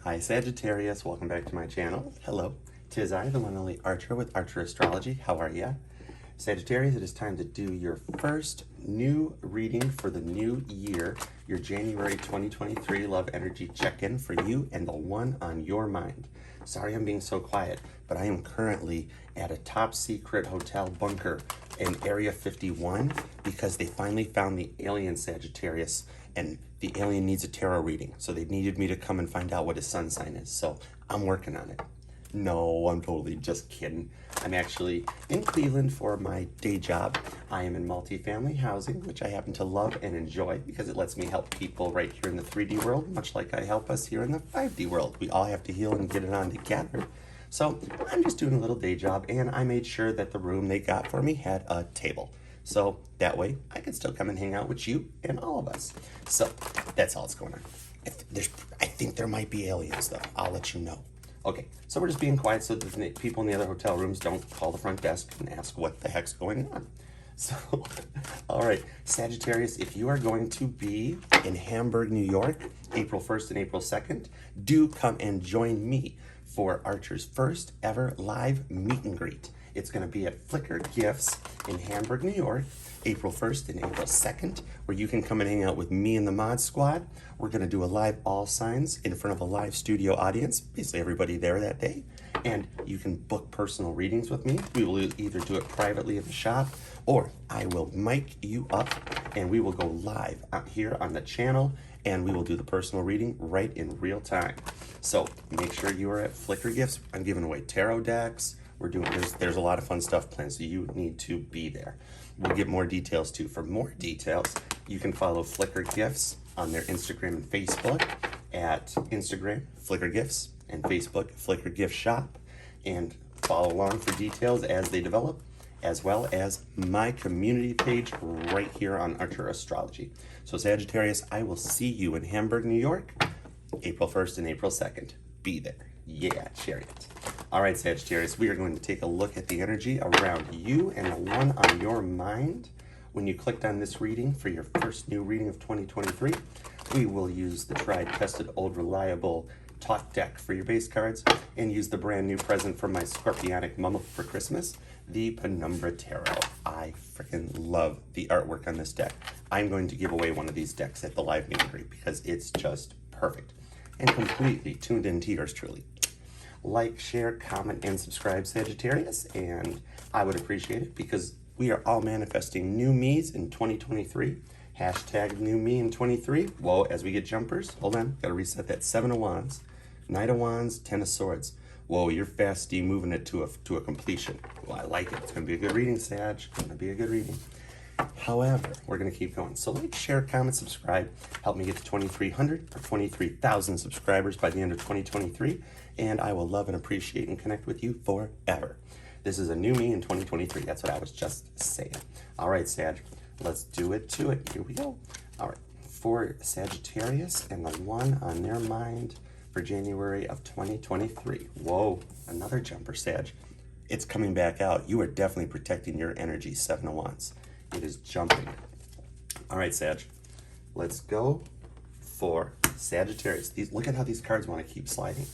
Hi Sagittarius, welcome back to my channel. Hello, 'tis I, the one and only Archer with Archer Astrology. How are ya? Sagittarius, it is time to do your first new reading for the new year, your January 2023 love energy check-in for you and the one on your mind. Sorry I'm being so quiet, but I am currently at a top secret hotel bunker in Area 51 because they finally found the alien Sagittarius, and the alien needs a tarot reading. So they needed me to come and find out what his sun sign is. So I'm working on it. No, I'm totally just kidding. I'm actually in Cleveland for my day job. I am in multifamily housing, which I happen to love and enjoy because it lets me help people right here in the 3D world, much like I help us here in the 5D world. We all have to heal and get it on together. So I'm just doing a little day job, and I made sure that the room they got for me had a table. So that way I can still come and hang out with you and all of us. So that's all that's going on. I think there might be aliens though. I'll let you know. Okay, so we're just being quiet so that the people in the other hotel rooms don't call the front desk and ask what the heck's going on. So, all right, Sagittarius, if you are going to be in Hamburg, New York, April 1st and April 2nd, do come and join me for Archer's first ever live meet and greet. It's going to be at Flickr Gifts in Hamburg, New York, April 1st and April 2nd, where you can come and hang out with me and the Mod Squad. We're going to do a live all signs in front of a live studio audience, basically everybody there that day. And you can book personal readings with me. We will either do it privately in the shop, or I will mic you up and we will go live out here on the channel, and we will do the personal reading right in real time. So make sure you are at Flickr Gifts. I'm giving away tarot decks. There's a lot of fun stuff planned, so you need to be there. We'll get more details too. For more details, you can follow Flickr Gifts on their Instagram and Facebook at Instagram, Flickr Gifts, and Facebook, Flickr Gift Shop, and follow along for details as they develop, as well as my community page right here on Archer Astrology. So Sagittarius, I will see you in Hamburg, New York, April 1st and April 2nd. Be there. Yeah, Chariot. All right, Sagittarius, we are going to take a look at the energy around you and the one on your mind. When you clicked on this reading for your first new reading of 2023, we will use the tried, tested, old, reliable talk deck for your base cards and use the brand new present from my Scorpionic mama for Christmas, the Penumbra Tarot. I freaking love the artwork on this deck. I'm going to give away one of these decks at the live meet and greet because it's just perfect and completely tuned into yours truly. Like, share, comment, and subscribe, Sagittarius, and I would appreciate it because we are all manifesting new me's in 2023. Hashtag new me in 23. Whoa, as we get jumpers, hold on, gotta reset that. 7 of Wands, Knight of Wands, 10 of Swords. Whoa, you're fast moving it to a completion. Well, I like it. It's gonna be a good reading, Sag. Gonna be a good reading. However, we're going to keep going. So like, share, comment, subscribe. Help me get to 2,300 or 23,000 subscribers by the end of 2023. And I will love and appreciate and connect with you forever. This is a new me in 2023. That's what I was just saying. All right, Sag, let's do it to it. Here we go. All right, for Sagittarius and the one on their mind for January of 2023. Whoa, another jumper, Sag. It's coming back out. You are definitely protecting your energy, 7 of Wands. It is jumping. All right, Sag, let's go for Sagittarius. Look at how these cards want to keep sliding.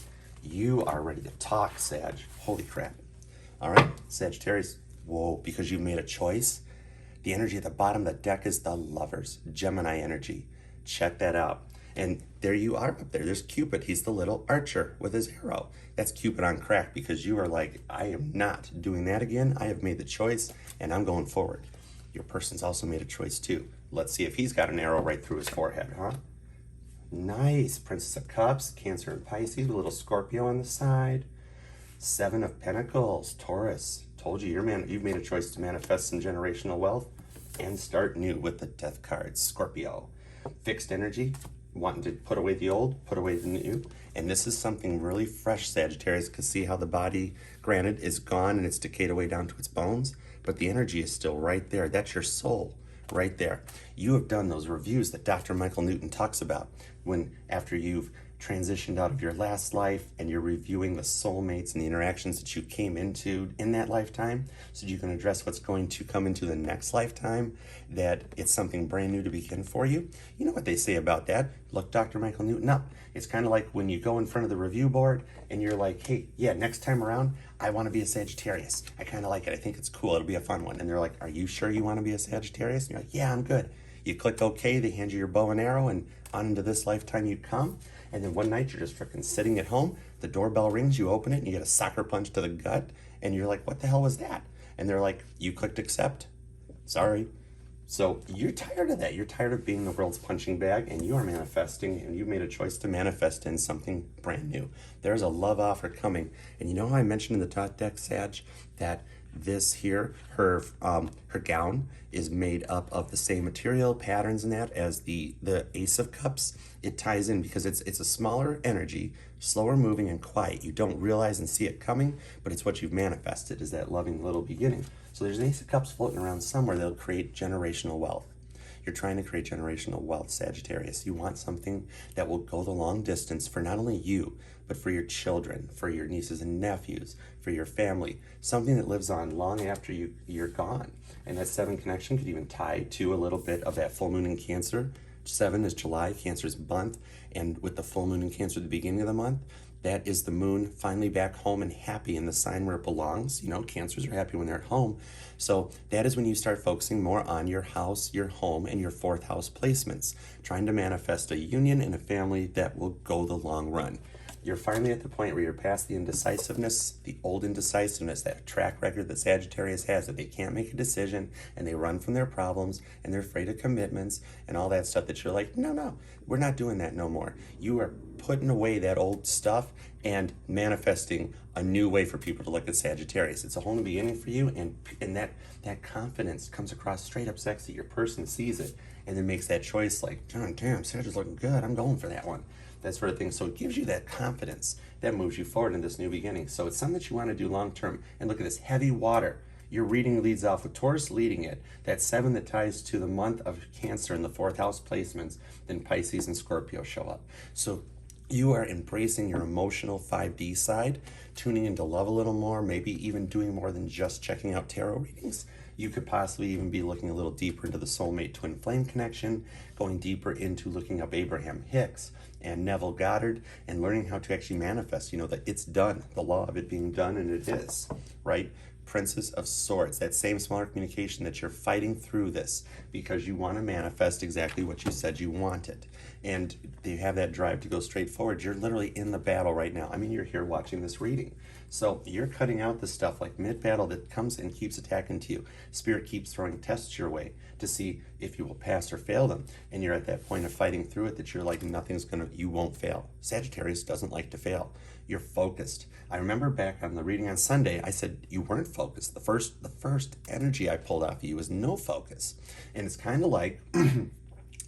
You are ready to talk, Sag. Holy crap. All right, Sagittarius. Whoa, because you made a choice. The energy at the bottom of the deck is the Lovers, Gemini energy. Check that out. And there you are up there. There's Cupid. He's the little archer with his arrow. That's Cupid on crack because you are like, I am not doing that again. I have made the choice and I'm going forward. Your person's also made a choice too. Let's see if he's got an arrow right through his forehead, huh? Nice. Princess of Cups, Cancer and Pisces, with a little Scorpio on the side. 7 of Pentacles, Taurus. Told you, you've made a choice to manifest some generational wealth and start new with the Death card, Scorpio. Fixed energy, wanting to put away the old, put away the new. And this is something really fresh, Sagittarius, because see how the body, granted, is gone and it's decayed away down to its bones, but the energy is still right there. That's your soul right there. You have done those reviews that Dr. Michael Newton talks about when after you've transitioned out of your last life and you're reviewing the soulmates and the interactions that you came into in that lifetime so that you can address what's going to come into the next lifetime, that it's something brand new to begin for you. You know what they say about that? Look Dr. Michael Newton up. It's kind of like when you go in front of the review board and you're like, hey, yeah, next time around, I want to be a Sagittarius. I kind of like it. I think it's cool. It'll be a fun one. And they're like, are you sure you want to be a Sagittarius? And you're like, yeah, I'm good. You click OK, they hand you your bow and arrow, and on into this lifetime you come. And then one night you're just freaking sitting at home, the doorbell rings, you open it, and you get a soccer punch to the gut, and you're like, what the hell was that? And they're like, you clicked accept. Sorry. So you're tired of that. You're tired of being the world's punching bag, and you are manifesting, and you made a choice to manifest in something brand new. There's a love offer coming. And you know how I mentioned in the dot deck, Sag, that this here, her gown is made up of the same material, patterns and that as the Ace of Cups. It ties in because it's a smaller energy, slower moving and quiet. You don't realize and see it coming, but it's what you've manifested, is that loving little beginning. So there's an Ace of Cups floating around somewhere that'll create generational wealth. You're trying to create generational wealth, Sagittarius. You want something that will go the long distance for not only you, but for your children, for your nieces and nephews, for your family. Something that lives on long after you're gone. And that 7 connection could even tie to a little bit of that full moon in Cancer. 7 is July, Cancer is month. And with the full moon in Cancer at the beginning of the month, that is the moon finally back home and happy in the sign where it belongs. You know, Cancers are happy when they're at home. So that is when you start focusing more on your house, your home, and your 4th house placements, trying to manifest a union and a family that will go the long run. You're finally at the point where you're past the indecisiveness, the old indecisiveness, that track record that Sagittarius has, that they can't make a decision and they run from their problems and they're afraid of commitments and all that stuff, that you're like, no, we're not doing that no more. You are putting away that old stuff and manifesting a new way for people to look at Sagittarius. It's a whole new beginning for you, and that confidence comes across straight up sexy. Your person sees it and then makes that choice like, damn, Sagittarius looking good. I'm going for that one. That sort of thing. So it gives you that confidence that moves you forward in this new beginning. So it's something that you want to do long term. And look at this heavy water. Your reading leads off with Taurus leading it. That 7 that ties to the month of Cancer in the 4th house placements. Then Pisces and Scorpio show up. So you are embracing your emotional 5D side, tuning into love a little more, maybe even doing more than just checking out tarot readings. You could possibly even be looking a little deeper into the soulmate twin flame connection, going deeper into looking up Abraham Hicks and Neville Goddard and learning how to actually manifest, that it's done, the law of it being done, and it is, right? Princess of Swords, that same smaller communication that you're fighting through this because you want to manifest exactly what you said you wanted. And you have that drive to go straight forward. You're literally in the battle right now. I mean, you're here watching this reading. So you're cutting out the stuff like mid-battle that comes and keeps attacking to you. Spirit keeps throwing tests your way to see if you will pass or fail them. And you're at that point of fighting through it that you're like, you won't fail. Sagittarius doesn't like to fail. You're focused. I remember back on the reading on Sunday, I said you weren't focused. The first energy I pulled off of you was no focus. And it's kind of like,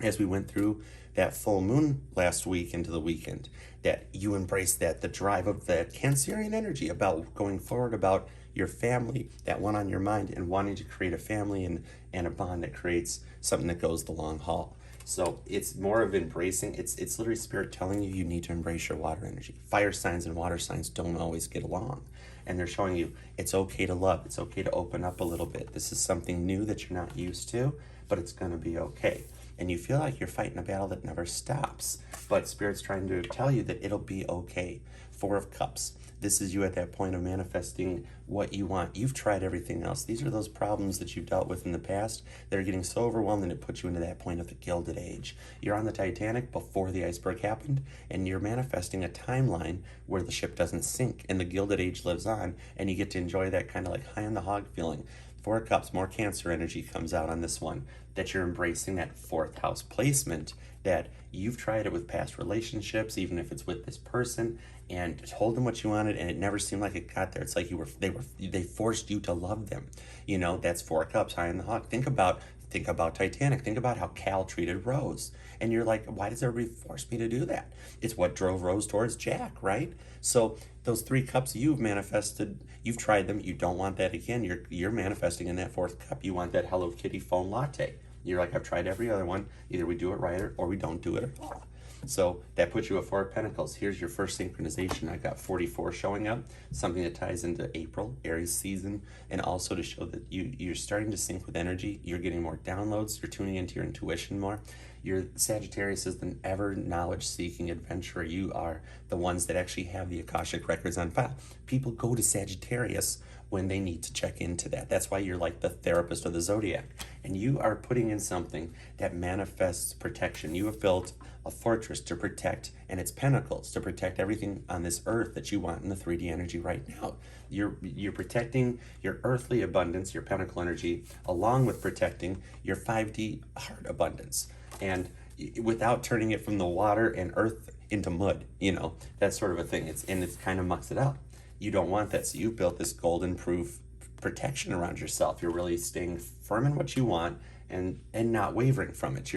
as we went through that full moon last week into the weekend, that you embrace that, the drive of that Cancerian energy about going forward, about your family, that one on your mind, and wanting to create a family and a bond that creates something that goes the long haul. So it's more of embracing, it's literally Spirit telling you need to embrace your water energy. Fire signs and water signs don't always get along. And they're showing you it's okay to love, it's okay to open up a little bit. This is something new that you're not used to, but it's gonna be okay. And you feel like you're fighting a battle that never stops. But Spirit's trying to tell you that it'll be okay. 4 of Cups. This is you at that point of manifesting what you want. You've tried everything else. These are those problems that you've dealt with in the past that are getting so overwhelmed that it puts you into that point of the Gilded Age. You're on the Titanic before the iceberg happened, and you're manifesting a timeline where the ship doesn't sink and the Gilded Age lives on, and you get to enjoy that kind of like high on the hog feeling. 4 of Cups, more Cancer energy comes out on this one, that you're embracing that 4th house placement, that you've tried it with past relationships, even if it's with this person, and told them what you wanted, and it never seemed like it got there. It's like they forced you to love them. That's 4 of Cups, high on the hog. Think about Titanic. Think about how Cal treated Rose. And you're like, why does everybody force me to do that? It's what drove Rose towards Jack, right? So those 3 cups you've manifested, you've tried them, you don't want that again. You're manifesting in that 4th cup. You want that Hello Kitty foam latte. You're like, I've tried every other one. Either we do it right or we don't do it at all. So that puts you at 4 of Pentacles. Here's your first synchronization. I got 44 showing up, something that ties into April, Aries season, and also to show that you're starting to sync with energy. You're getting more downloads. You're tuning into your intuition more. Your Sagittarius is the ever knowledge-seeking adventurer. You are the ones that actually have the Akashic records on file. People go to Sagittarius when they need to check into that. That's why you're like the therapist of the zodiac. And you are putting in something that manifests protection. You have built a fortress to protect, and it's pentacles to protect everything on this earth that you want in the 3D energy right now. You're protecting your earthly abundance, your pentacle energy, along with protecting your 5D heart abundance. And without turning it from the water and earth into mud, you know, that sort of a thing. It's kind of mucks it up. You don't want that. So you built this golden proof protection around yourself. You're really staying firm in what you want and not wavering from it.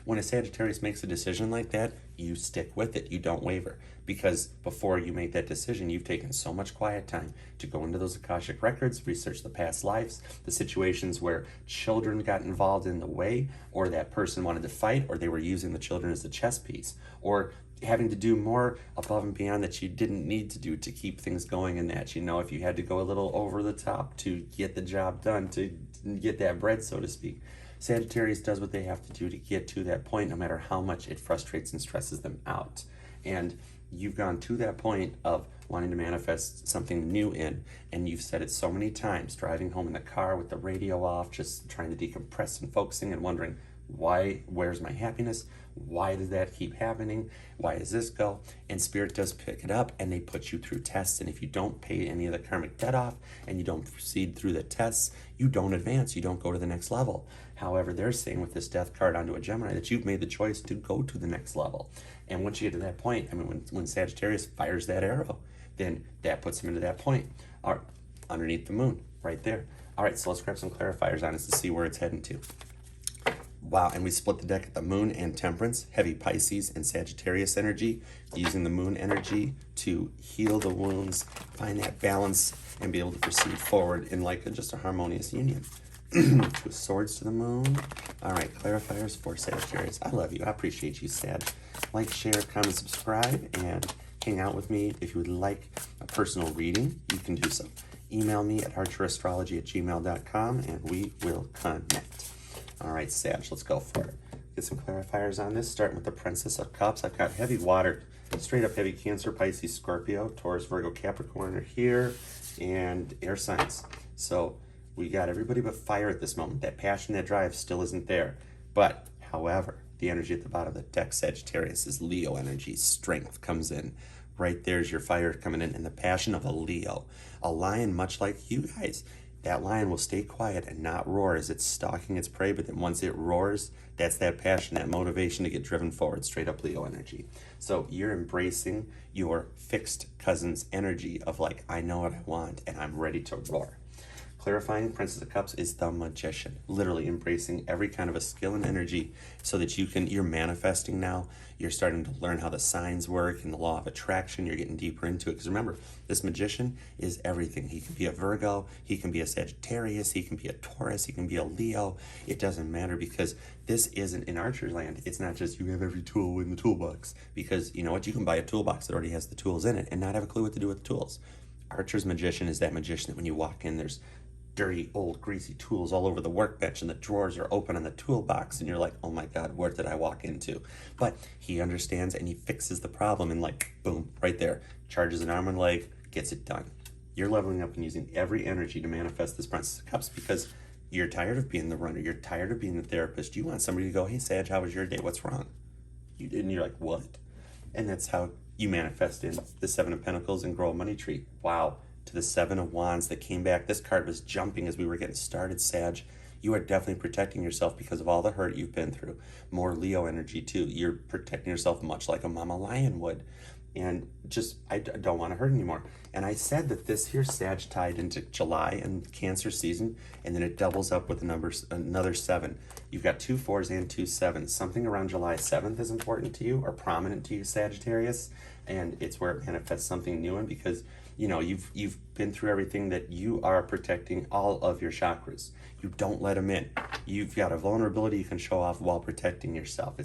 When a Sagittarius makes a decision like that, you stick with it. You don't waver, because before you make that decision, you've taken so much quiet time to go into those Akashic records, research the past lives, the situations where children got involved in the way, or that person wanted to fight, or they were using the children as a chess piece, or having to do more above and beyond that you didn't need to do to keep things going, in that, you know, if you had to go a little over the top to get the job done, to get that bread, so to speak. Sagittarius does what they have to do to get to that point, no matter how much it frustrates and stresses them out. And you've gone to that point of wanting to manifest something new in, and you've said it so many times, driving home in the car with the radio off, just trying to decompress and focusing and wondering, where's my happiness? Why does that keep happening? Why does this go? And Spirit does pick it up, and they put you through tests. And if you don't pay any of the karmic debt off and you don't proceed through the tests, you don't advance, you don't go to the next level. However, they're saying with this death card onto a Gemini that you've made the choice to go to the next level. And once you get to that point, I mean, when Sagittarius fires that arrow, then that puts him into that point. All right, underneath the moon, right there. All right, so let's grab some clarifiers on us to see where it's heading to. Wow, and we split the deck at the moon and temperance, heavy Pisces and Sagittarius energy, using the moon energy to heal the wounds, find that balance, and be able to proceed forward in like just a harmonious union. Two swords to the moon. All right, clarifiers for Sagittarius. I love you. I appreciate you, Sag. Like, share, comment, subscribe, and hang out with me. If you would like a personal reading, you can do so. Email me at archerastrology@gmail.com, and we will connect. All right, Sag, let's go for it. Get some clarifiers on this, starting with the Princess of Cups. I've got heavy water, straight up heavy Cancer, Pisces, Scorpio, Taurus, Virgo, Capricorn are here, and air signs. So we got everybody but fire at this moment. That passion, that drive still isn't there. But, however, the energy at the bottom of the deck, Sagittarius, is Leo energy. Strength comes in. Right there's your fire coming in, and the passion of a Leo. A lion, much like you guys. That lion will stay quiet and not roar as it's stalking its prey, but then once it roars, that's that passion, that motivation to get driven forward, straight up Leo energy. So you're embracing your fixed cousin's energy of like, I know what I want and I'm ready to roar. Clarifying Princess of Cups is the Magician, literally embracing every kind of a skill and energy so that you're manifesting now. You're starting to learn how the signs work and the law of attraction. You're getting deeper into it. Because remember, this Magician is everything. He can be a Virgo, he can be a Sagittarius, he can be a Taurus, he can be a Leo. It doesn't matter, because this isn't in Archer's land. It's not just you have every tool in the toolbox. Because you know what? You can buy a toolbox that already has the tools in it and not have a clue what to do with the tools. Archer's Magician is that magician that when you walk in, there's dirty, old, greasy tools all over the workbench and the drawers are open on the toolbox and you're like, oh my God, what did I walk into? But he understands and he fixes the problem and like, boom, right there, charges an arm and leg, gets it done. You're leveling up and using every energy to manifest this Princess of Cups because you're tired of being the runner. You're tired of being the therapist. You want somebody to go, hey, Sag, how was your day? What's wrong? And you're like, what? And that's how you manifest in the Seven of Pentacles and grow a money tree. Wow. To the Seven of Wands that came back. This card was jumping as we were getting started, Sag. You are definitely protecting yourself because of all the hurt you've been through. More Leo energy too. You're protecting yourself much like a mama lion would. and just I don't want to hurt anymore. And I said that this here Sag tied into July and Cancer season, and then it doubles up with another 7. You've got 2 4s and 2 7s. Something around July 7th is important to you or prominent to you, Sagittarius, and it's where it manifests something new in, because you know you've been through everything, that you are protecting all of your chakras. You don't let them in. You've got a vulnerability you can show off while protecting yourself.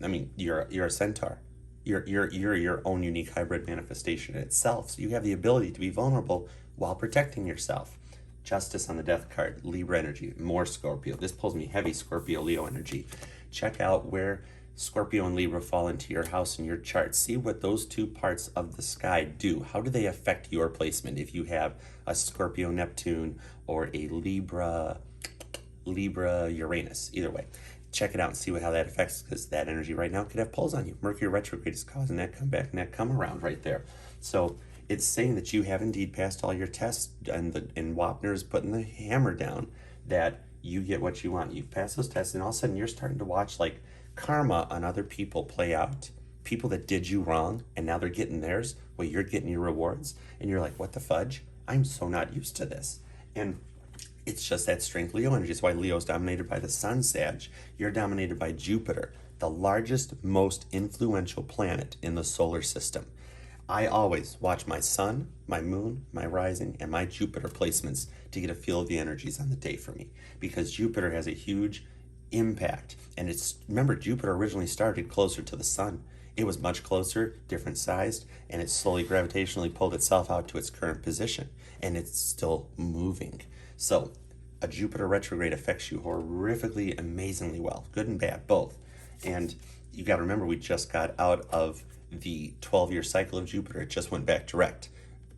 I mean, you're a centaur. You're your own unique hybrid manifestation in itself. So you have the ability to be vulnerable while protecting yourself. Justice on the death card, Libra energy, more Scorpio. This pulls me heavy Scorpio, Leo energy. Check out where Scorpio and Libra fall into your house in your chart. See what those 2 parts of the sky do. How do they affect your placement if you have a Scorpio Neptune or a Libra Uranus? Either way, check it out and see how that affects, because that energy right now could have pulls on you. Mercury retrograde is causing that comeback and that come around right there. So it's saying that you have indeed passed all your tests, and Wapner's putting the hammer down that you get what you want. You've passed those tests, and all of a sudden you're starting to watch like karma on other people play out. People that did you wrong, and now they're getting theirs while you're getting your rewards. And you're like, what the fudge? I'm so not used to this. And it's just that strength Leo energy. It's why Leo's dominated by the sun, Sag. You're dominated by Jupiter, the largest, most influential planet in the solar system. I always watch my sun, my moon, my rising, and my Jupiter placements to get a feel of the energies on the day for me, because Jupiter has a huge impact. And remember, Jupiter originally started closer to the sun. It was much closer, different sized, and it slowly gravitationally pulled itself out to its current position, and it's still moving. So a Jupiter retrograde affects you horrifically, amazingly well, good and bad, both. And you got to remember, we just got out of the 12-year cycle of Jupiter. It just went back direct.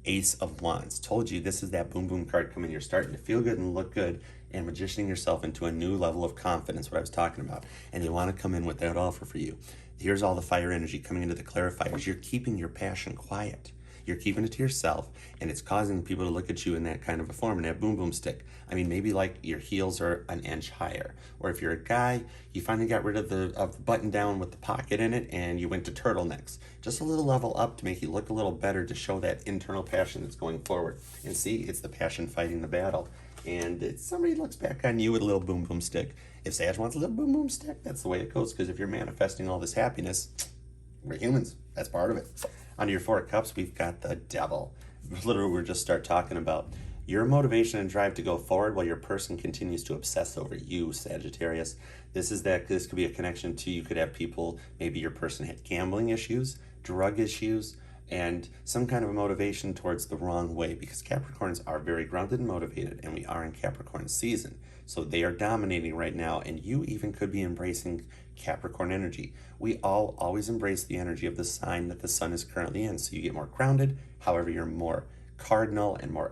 Ace of Wands. Told you this is that boom boom card coming. You're starting to feel good and look good and magicianing yourself into a new level of confidence, what I was talking about. And they want to come in with that offer for you. Here's all the fire energy coming into the clarifiers. You're keeping your passion quiet. You're keeping it to yourself, and it's causing people to look at you in that kind of a form, in that boom boom stick. I mean, maybe like your heels are an inch higher. Or if you're a guy, you finally got rid of the button down with the pocket in it, and you went to turtlenecks. Just a little level up to make you look a little better, to show that internal passion that's going forward. And see, it's the passion fighting the battle. And somebody looks back on you with a little boom boom stick. If Sag wants a little boom boom stick, that's the way it goes, because if you're manifesting all this happiness, we're humans. That's part of it. Under your 4 of Cups, we've got the Devil. Literally, we're just start talking about your motivation and drive to go forward while your person continues to obsess over you, Sagittarius. This could be a connection to, you could have people, maybe your person had gambling issues, drug issues, and some kind of a motivation towards the wrong way, because Capricorns are very grounded and motivated, and we are in Capricorn season. So they are dominating right now, and you even could be embracing Capricorn energy. We all always embrace the energy of the sign that the sun is currently in, so you get more grounded. However, you're more cardinal and more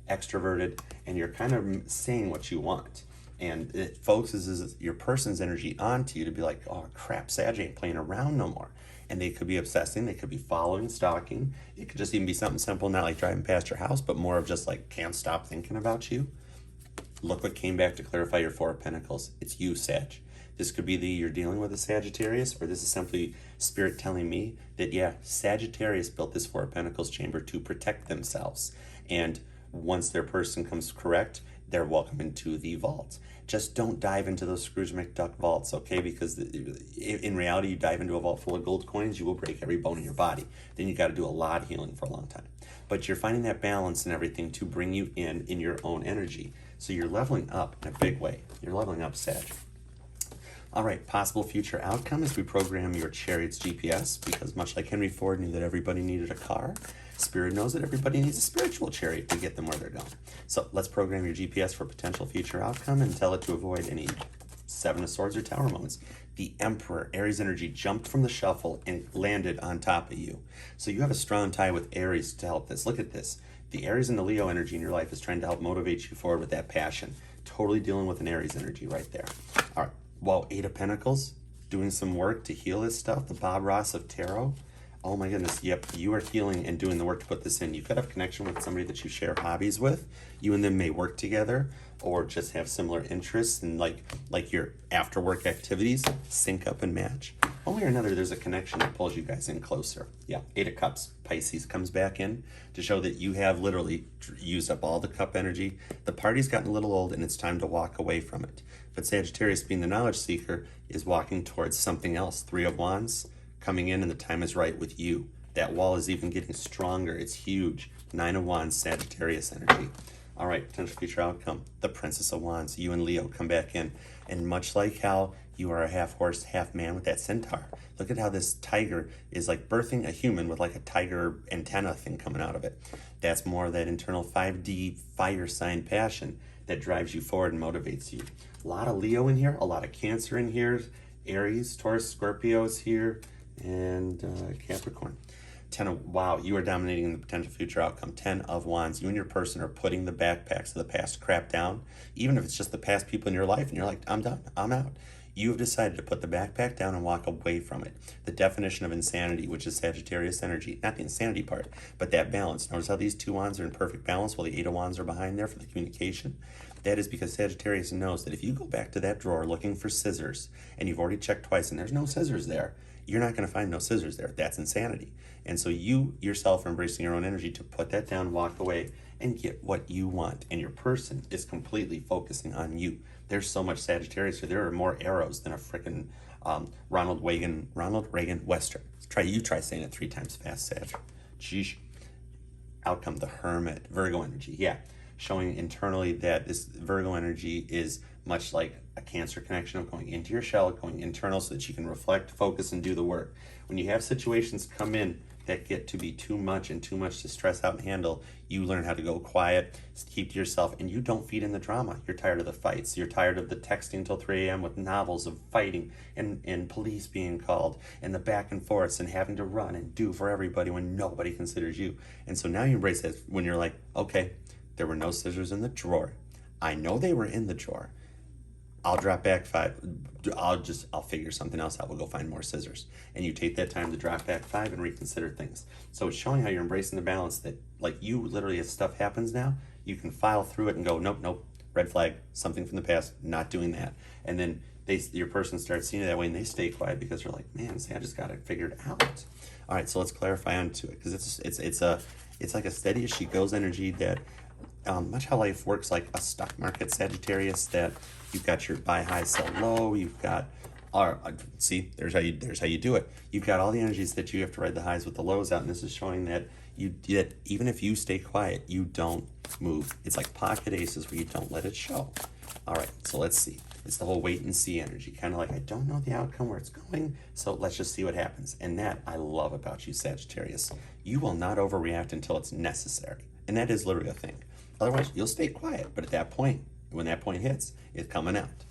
extroverted, and you're kind of saying what you want. And it focuses your person's energy onto you to be like, oh crap, Sag ain't playing around no more. And they could be obsessing, they could be following, stalking. It could just even be something simple, not like driving past your house, but more of just like, can't stop thinking about you. Look what came back to clarify your 4 of Pentacles. It's you, Sag. This could be you're dealing with a Sagittarius, or this is simply Spirit telling me that, yeah, Sagittarius built this 4 of Pentacles chamber to protect themselves. And once their person comes correct, they're welcome into the vault. Just don't dive into those Scrooge McDuck vaults, okay? Because in reality, you dive into a vault full of gold coins, you will break every bone in your body. Then you got to do a lot of healing for a long time. But you're finding that balance and everything to bring you in your own energy. So you're leveling up in a big way. You're leveling up, Sag. All right, possible future outcome is we program your chariot's GPS, because much like Henry Ford knew that everybody needed a car, Spirit knows that everybody needs a spiritual chariot to get them where they're going. So let's program your GPS for potential future outcome and tell it to avoid any 7 of Swords or Tower moments. The Emperor, Aries energy, jumped from the shuffle and landed on top of you. So you have a strong tie with Aries to help this. Look at this. The Aries and the Leo energy in your life is trying to help motivate you forward with that passion. Totally dealing with an Aries energy right there. All right. Well, 8 of Pentacles, doing some work to heal this stuff. The Bob Ross of Tarot. Oh my goodness, yep, you are healing and doing the work to put this in. You could have connection with somebody that you share hobbies with. You and them may work together, or just have similar interests, and like your after work activities sync up and match. one way or another, there's a connection that pulls you guys in closer. Yeah, Eight of Cups, Pisces comes back in to show that you have literally used up all the cup energy. The party's gotten a little old and it's time to walk away from it. But Sagittarius, being the knowledge seeker, is walking towards something else. Three of Wands coming in and the time is right with you. That wall is even getting stronger. It's huge. Nine of Wands, Sagittarius energy. All right, potential future outcome. The Princess of Wands, you and Leo come back in. And much like how you are a half horse, half man with that centaur, look at how this tiger is like birthing a human with like a tiger antenna thing coming out of it. That's more of that internal 5D fire sign passion that drives you forward and motivates you. A lot of Leo in here, a lot of Cancer in here, Aries, Taurus, Scorpios here, and Capricorn. Wow, you are dominating the potential future outcome. 10 of Wands. You and your person are putting the backpacks of the past crap down, even if it's just the past people in your life, and you're like, I'm done, I'm out. You have decided to put the backpack down and walk away from it. The definition of insanity, which is Sagittarius energy, not the insanity part, but that balance. Notice how these two Wands are in perfect balance while the Eight of Wands are behind there for the communication? That is because Sagittarius knows that if you go back to that drawer looking for scissors, and you've already checked twice and there's no scissors there, you're not going to find no scissors there. That's insanity. And so you yourself are embracing your own energy to put that down, walk away, and get what you want. And your person is completely focusing on you. There's so much Sagittarius here. There are more arrows than a frickin' Ronald Reagan Western. Try saying it 3 times fast, Sag. Sheesh. Outcome, the Hermit, Virgo energy. Yeah, showing internally that this Virgo energy is much like a Cancer connection of going into your shell, going internal so that you can reflect, focus, and do the work. When you have situations come in that get to be too much and too much to stress out and handle, you learn how to go quiet, keep to yourself, and you don't feed in the drama. You're tired of the fights. You're tired of the texting till 3 a.m. with novels of fighting and police being called and the back and forths and having to run and do for everybody when nobody considers you. And so now you embrace that when you're like, okay, there were no scissors in the drawer. I know they were in the drawer. I'll drop back 5. I'll figure something else out. We'll go find more scissors. And you take that time to drop back 5 and reconsider things. So it's showing how you're embracing the balance that, like, you literally, as stuff happens now, you can file through it and go, nope, red flag, something from the past, not doing that. And then your person starts seeing it that way and they stay quiet because they're like, man, see, I just got it figured out. All right, so let's clarify onto it because it's like a steady as she goes energy that much how life works like a stock market, Sagittarius, that you've got your buy high, sell low, you've got, see, there's how you do it. You've got all the energies that you have to ride the highs with the lows out, and this is showing that that even if you stay quiet, you don't move. It's like pocket aces where you don't let it show. All right, so let's see. It's the whole wait and see energy, kind of like, I don't know the outcome where it's going, so let's just see what happens. And that I love about you, Sagittarius. You will not overreact until it's necessary, and that is literally a thing. Otherwise, you'll stay quiet, but at that point, when that point hits, it's coming out.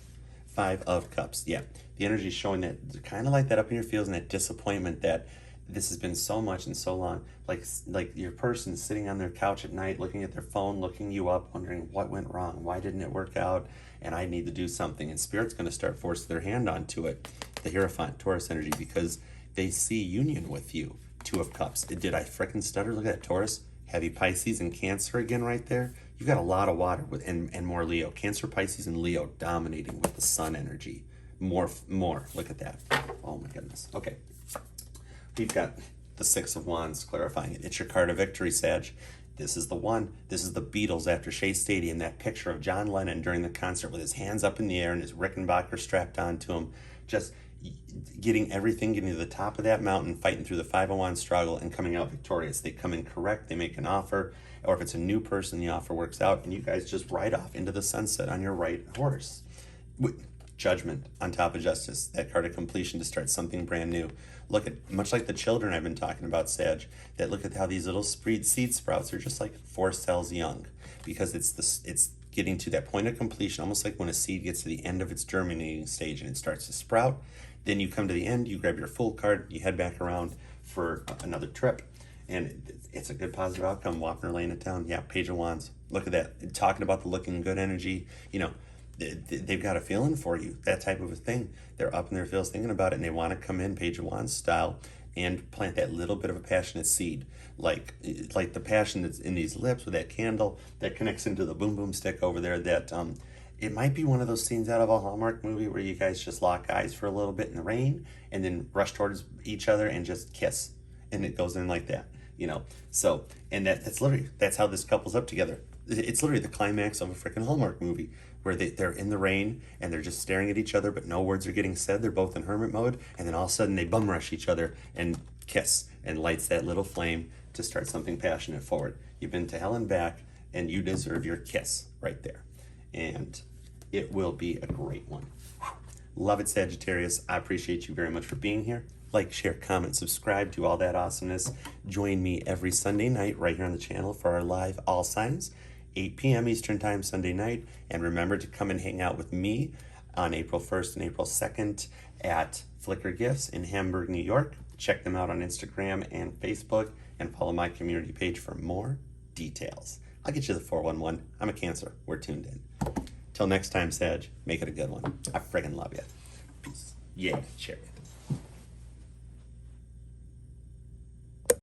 5 of Cups, yeah. The energy is showing that, kind of like that up in your feels and that disappointment that this has been so much and so long. Like your person sitting on their couch at night, looking at their phone, looking you up, wondering what went wrong, why didn't it work out, and I need to do something. And Spirit's going to start forcing their hand onto it, the Hierophant, Taurus energy, because they see union with you. 2 of Cups. Did I frickin' stutter? Look at that, Taurus. Heavy Pisces and Cancer again right there. You've got a lot of water with and more Leo. Cancer, Pisces, and Leo dominating with the Sun energy. More. Look at that. Oh my goodness. Okay. We've got the 6 of Wands clarifying it. It's your card of victory, Sag. This is the one. This is the Beatles after Shea Stadium. That picture of John Lennon during the concert with his hands up in the air and his Rickenbacker strapped onto him. Just getting to the top of that mountain, fighting through the 5 of Wands struggle and coming out victorious. They come in correct, they make an offer, or if it's a new person, the offer works out, and you guys just ride off into the sunset on your right horse. Judgment on top of Justice, that card of completion to start something brand new. Look at, much like the children I've been talking about, Sag, that look at how these little seed sprouts are just like 4 cells young, because it's getting to that point of completion, almost like when a seed gets to the end of its germinating stage and it starts to sprout. Then you come to the end, you grab your full card, you head back around for another trip. And it's a good positive outcome. Wapner laying it down. Yeah, Page of Wands. Look at that. Talking about the looking good energy. You know, they've got a feeling for you. That type of a thing. They're up in their feels thinking about it, and they want to come in Page of Wands style and plant that little bit of a passionate seed. Like the passion that's in these lips with that candle that connects into the boom boom stick over there, that It might be one of those scenes out of a Hallmark movie where you guys just lock eyes for a little bit in the rain and then rush towards each other and just kiss. And it goes in like that, you know. So, and that's literally, that's how this couple's up together. It's literally the climax of a freaking Hallmark movie where they're in the rain and they're just staring at each other, but no words are getting said. They're both in hermit mode. And then all of a sudden they bum rush each other and kiss, and lights that little flame to start something passionate forward. You've been to hell and back, and you deserve your kiss right there. And it will be a great one. Love it, Sagittarius. I appreciate you very much for being here. Like, share, comment, subscribe, do all that awesomeness. Join me every Sunday night right here on the channel for our live All Signs, 8 p.m. Eastern Time Sunday night. And remember to come and hang out with me on April 1st and April 2nd at Flickr Gifts in Hamburg, New York. Check them out on Instagram and Facebook, and follow my community page for more details. I'll get you the 411. I'm a Cancer. We're tuned in. Till next time, Sag, make it a good one. I friggin' love you. Peace. Yeah, share it.